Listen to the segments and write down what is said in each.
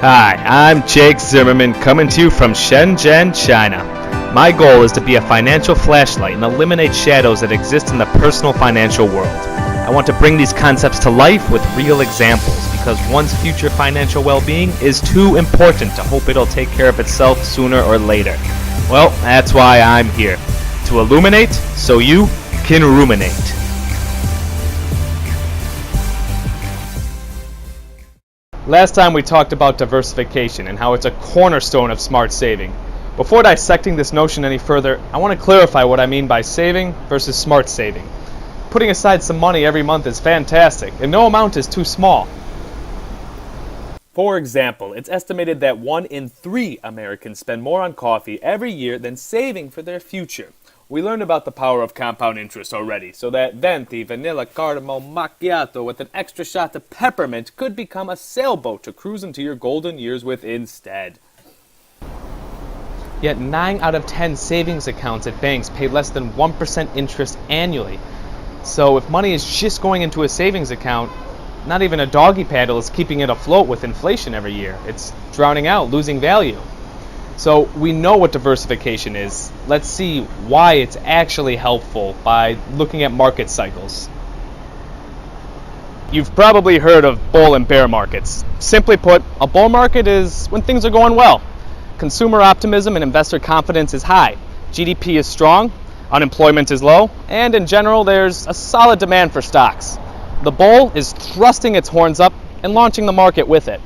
Hi, I'm Jake Zimmerman coming to you from Shenzhen, China. My goal is to be a financial flashlight and eliminate shadows that exist in the personal financial world. I want to bring these concepts to life with real examples because one's future financial well-being is too important to hope it'll take care of itself sooner or later. Well, that's why I'm here. To illuminate so you can ruminate. Last time we talked about diversification and how it's a cornerstone of smart saving. Before dissecting this notion any further, I want to clarify what I mean by saving versus smart saving. Putting aside some money every month is fantastic, and no amount is too small. For example, it's estimated that 1 in 3 Americans spend more on coffee every year than saving for their future. We learned about the power of compound interest already, so that venti, vanilla, cardamom, macchiato with an extra shot of peppermint could become a sailboat to cruise into your golden years with instead. Yet 9 out of 10 savings accounts at banks pay less than 1% interest annually. So if money is just going into a savings account, not even a doggy paddle is keeping it afloat with inflation every year. It's drowning out, losing value. So we know what diversification is. Let's see why it's actually helpful by looking at market cycles. You've probably heard of bull and bear markets. Simply put, a bull market is when things are going well. Consumer optimism and investor confidence is high. GDP is strong, unemployment is low, and in general there's a solid demand for stocks. The bull is thrusting its horns up and launching the market with it.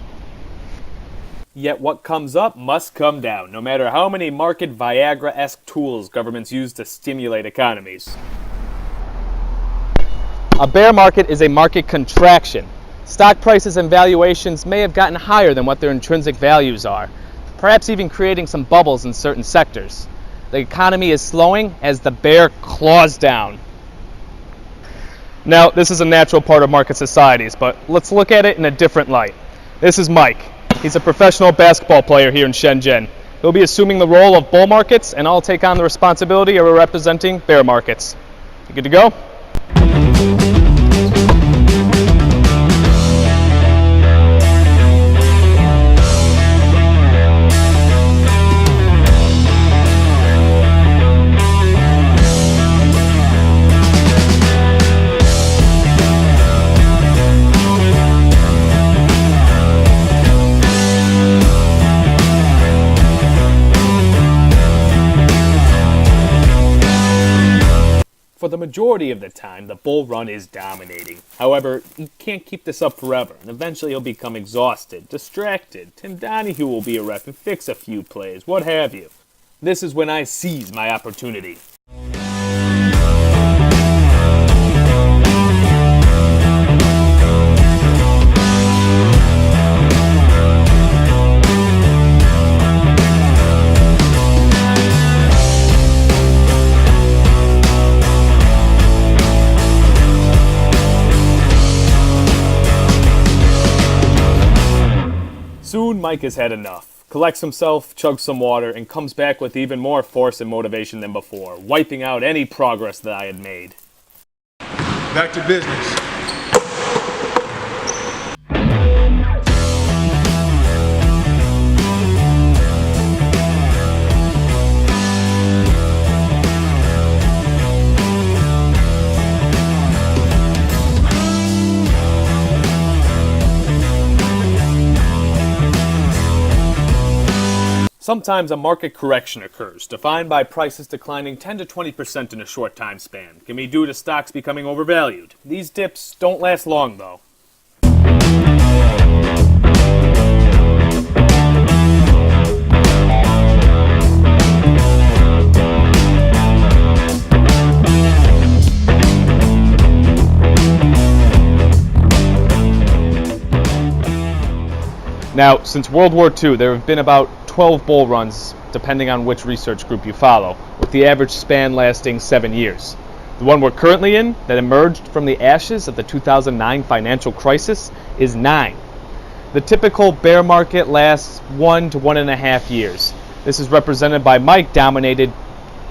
Yet what comes up must come down, no matter how many market Viagra-esque tools governments use to stimulate economies. A bear market is a market contraction. Stock prices and valuations may have gotten higher than what their intrinsic values are, perhaps even creating some bubbles in certain sectors. The economy is slowing as the bear claws down. Now, this is a natural part of market societies, but let's look at it in a different light. This is Mike. He's a professional basketball player here in Shenzhen. He'll be assuming the role of bull markets, and I'll take on the responsibility of representing bear markets. You good to go? For the majority of the time, the bull run is dominating. However, he can't keep this up forever, and eventually he'll become exhausted, distracted. Tim Donahue will be a ref and fix a few plays, what have you. This is when I seize my opportunity. Soon, Mike has had enough, collects himself, chugs some water, and comes back with even more force and motivation than before, wiping out any progress that I had made. Back to business. Sometimes a market correction occurs, defined by prices declining 10 to 20% in a short time span. Can be due to stocks becoming overvalued. These dips don't last long, though. Now, since World War II, there have been about 12 bull runs, depending on which research group you follow, with the average span lasting 7 years. The one we're currently in, that emerged from the ashes of the 2009 financial crisis, is 9. The typical bear market lasts 1 to 1.5 years. This is represented by Mike dominated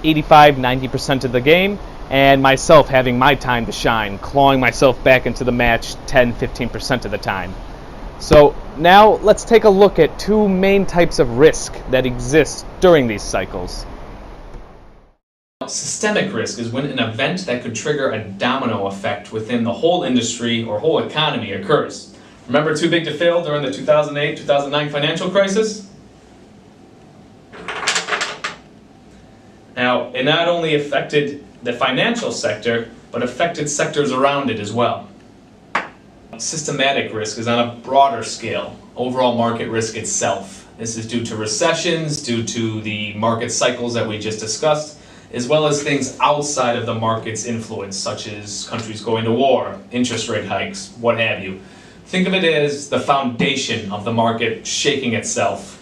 85-90% of the game, and myself having my time to shine, clawing myself back into the match 10-15% of the time. So now let's take a look at two main types of risk that exist during these cycles. Systemic risk is when an event that could trigger a domino effect within the whole industry or whole economy occurs. Remember too big to fail during the 2008-2009 financial crisis? Now, it not only affected the financial sector, but affected sectors around it as well. Systematic risk is on a broader scale, overall market risk itself. This is due to recessions, due to the market cycles that we just discussed, as well as things outside of the market's influence, such as countries going to war, interest rate hikes, what have you. Think of it as the foundation of the market shaking itself.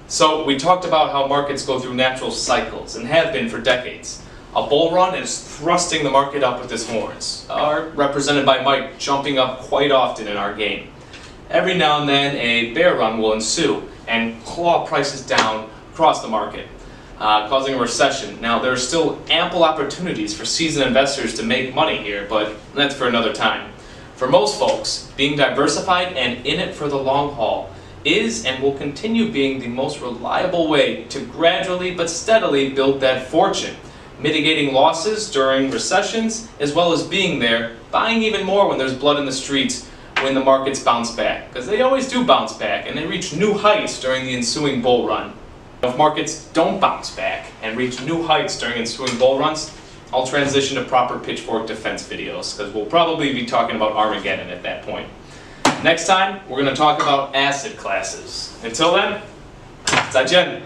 So we talked about how markets go through natural cycles and have been for decades. A bull run is thrusting the market up with its horns, represented by Mike jumping up quite often in our game. Every now and then a bear run will ensue and claw prices down across the market, causing a recession. Now there are still ample opportunities for seasoned investors to make money here, but that's for another time. For most folks, being diversified and in it for the long haul is and will continue being the most reliable way to gradually but steadily build that fortune, mitigating losses during recessions, as well as being there, buying even more when there's blood in the streets when the markets bounce back, because they always do bounce back and they reach new heights during the ensuing bull run. If markets don't bounce back and reach new heights during ensuing bull runs, I'll transition to proper pitchfork defense videos, because we'll probably be talking about Armageddon at that point. Next time, we're going to talk about asset classes. Until then, 再见.